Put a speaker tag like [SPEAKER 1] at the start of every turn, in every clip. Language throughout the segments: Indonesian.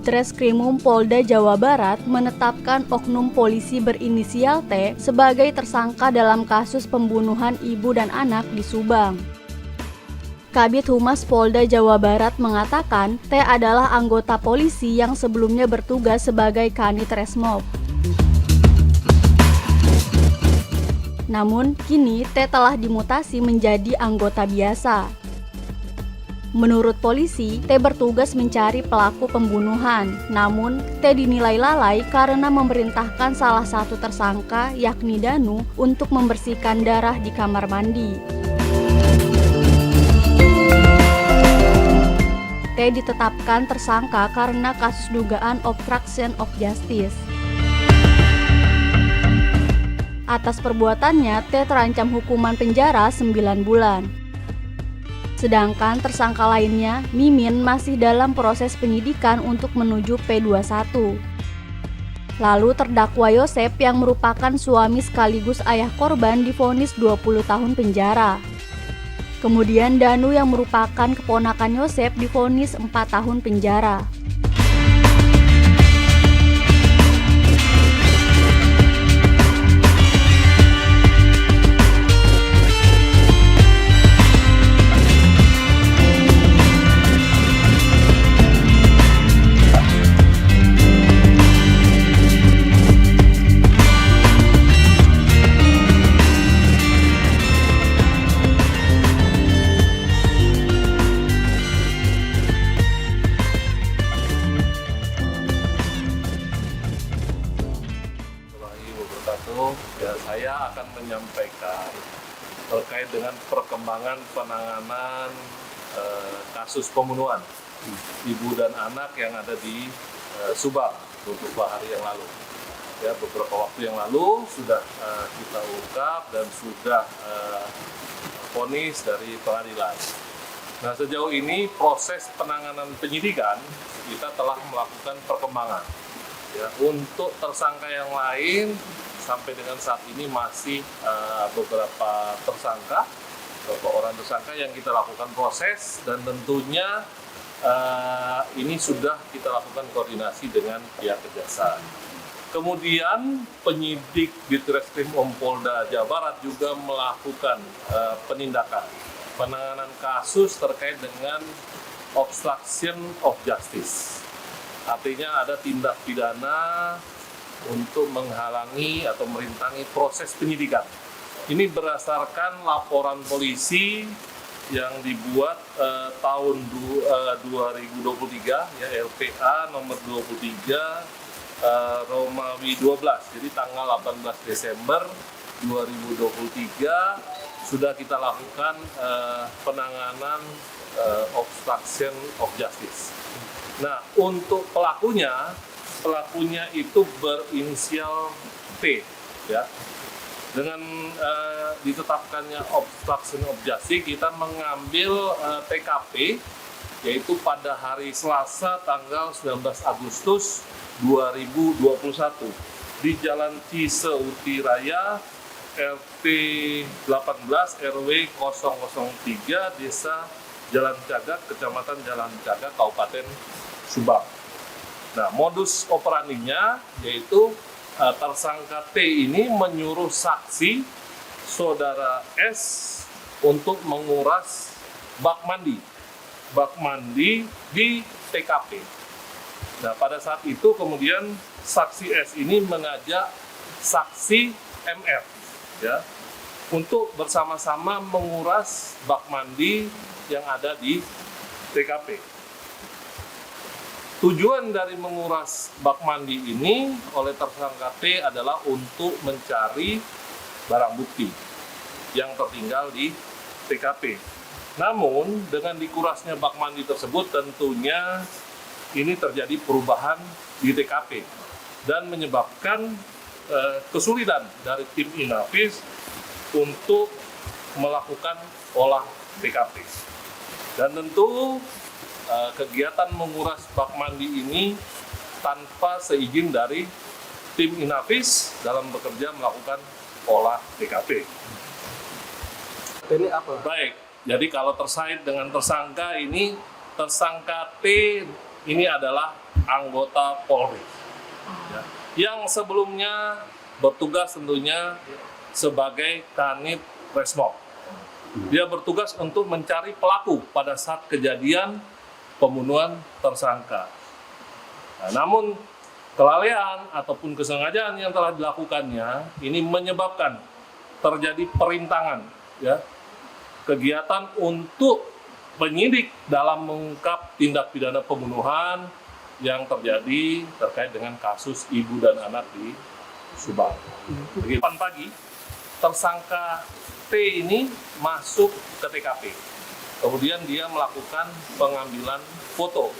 [SPEAKER 1] Ditreskrimum Polda Jawa Barat menetapkan oknum polisi berinisial T sebagai tersangka dalam kasus pembunuhan ibu dan anak di Subang. Kabid Humas Polda Jawa Barat mengatakan T adalah anggota polisi yang sebelumnya bertugas sebagai Kanit Resmob. Namun, kini T telah dimutasi menjadi anggota biasa. Menurut polisi, T bertugas mencari pelaku pembunuhan. Namun, T dinilai lalai karena memerintahkan salah satu tersangka, yakni Danu, untuk membersihkan darah di kamar mandi. T ditetapkan tersangka karena kasus dugaan obstruction of justice. Atas perbuatannya, T terancam hukuman penjara 9 bulan. Sedangkan tersangka lainnya, Mimin, masih dalam proses penyidikan untuk menuju P21. Lalu terdakwa Yosep yang merupakan suami sekaligus ayah korban divonis 20 tahun penjara. Kemudian Danu yang merupakan keponakan Yosep divonis 4 tahun penjara.
[SPEAKER 2] Ya, saya akan menyampaikan terkait dengan perkembangan penanganan kasus pembunuhan ibu dan anak yang ada di Subang beberapa hari yang lalu. Ya, beberapa waktu yang lalu sudah kita ungkap dan sudah vonis dari pengadilan. Nah, sejauh ini proses penanganan penyidikan kita telah melakukan perkembangan. Ya, untuk tersangka yang lain sampai dengan saat ini masih beberapa orang tersangka yang kita lakukan proses, dan tentunya ini sudah kita lakukan koordinasi dengan pihak kejaksaan. Kemudian penyidik Ditreskrimum Polda Jawa Barat juga melakukan penindakan penanganan kasus terkait dengan obstruction of justice. Artinya ada tindak pidana untuk menghalangi atau merintangi proses penyidikan. Ini berdasarkan laporan polisi yang dibuat tahun 2023, ya, LPA nomor 23 Romawi 12. Jadi tanggal 18 Desember 2023 sudah kita lakukan penanganan obstruction of justice. Nah, untuk pelakunya itu berinisial T, ya. Dengan ditetapkannya obstruction of justice, kita mengambil TKP, yaitu pada hari Selasa tanggal 19 Agustus 2021 di Jalan Ciseuti Raya, RT 18 RW 003, Desa Jalan Cagak, Kecamatan Jalan Cagak, Kabupaten Subang. Nah, modus operandinya yaitu tersangka T ini menyuruh saksi saudara S untuk menguras bak mandi di TKP. Nah, pada saat itu kemudian saksi S ini mengajak saksi MR, ya, untuk bersama-sama menguras bak mandi yang ada di TKP. Tujuan dari menguras bak mandi ini oleh tersangka T adalah untuk mencari barang bukti yang tertinggal di TKP. Namun, dengan dikurasnya bak mandi tersebut, tentunya ini terjadi perubahan di TKP dan menyebabkan kesulitan dari tim Inafis untuk melakukan olah TKP. Dan tentu kegiatan menguras bak mandi ini tanpa seizin dari tim Inafis dalam bekerja melakukan olah TKP.
[SPEAKER 3] Ini apa?
[SPEAKER 2] Baik, jadi kalau terkait dengan tersangka ini, tersangka T ini adalah anggota Polri, ya, yang sebelumnya bertugas tentunya sebagai Kanit Resmob. Dia bertugas untuk mencari pelaku pada saat kejadian pembunuhan tersangka. Nah, namun kelalaian ataupun kesengajaan yang telah dilakukannya ini menyebabkan terjadi perintangan, ya, kegiatan untuk penyidik dalam mengungkap tindak pidana pembunuhan yang terjadi terkait dengan kasus ibu dan anak di Subang. Begitu pagi, tersangka T ini masuk ke TKP. Kemudian dia melakukan pengambilan foto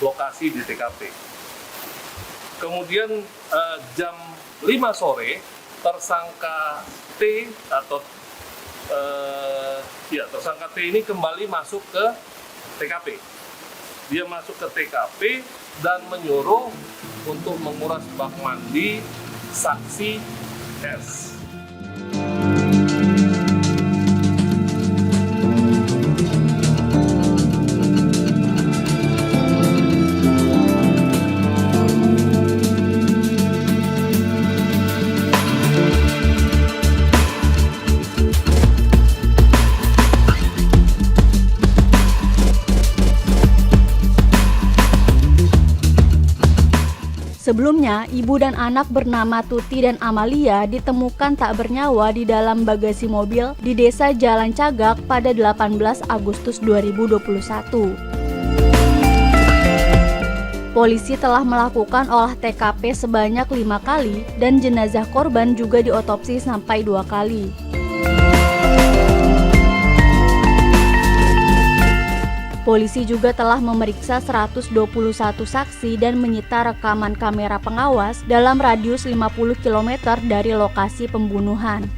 [SPEAKER 2] lokasi di TKP. Kemudian jam 5 sore, tersangka T atau tersangka T ini kembali masuk ke TKP. Dia masuk ke TKP dan menyuruh untuk menguras bak mandi saksi S.
[SPEAKER 1] Sebelumnya, ibu dan anak bernama Tuti dan Amalia ditemukan tak bernyawa di dalam bagasi mobil di Desa Jalan Cagak pada 18 Agustus 2021. Polisi telah melakukan olah TKP sebanyak 5 kali dan jenazah korban juga diotopsi sampai 2 kali. Polisi juga telah memeriksa 121 saksi dan menyita rekaman kamera pengawas dalam radius 50 km dari lokasi pembunuhan.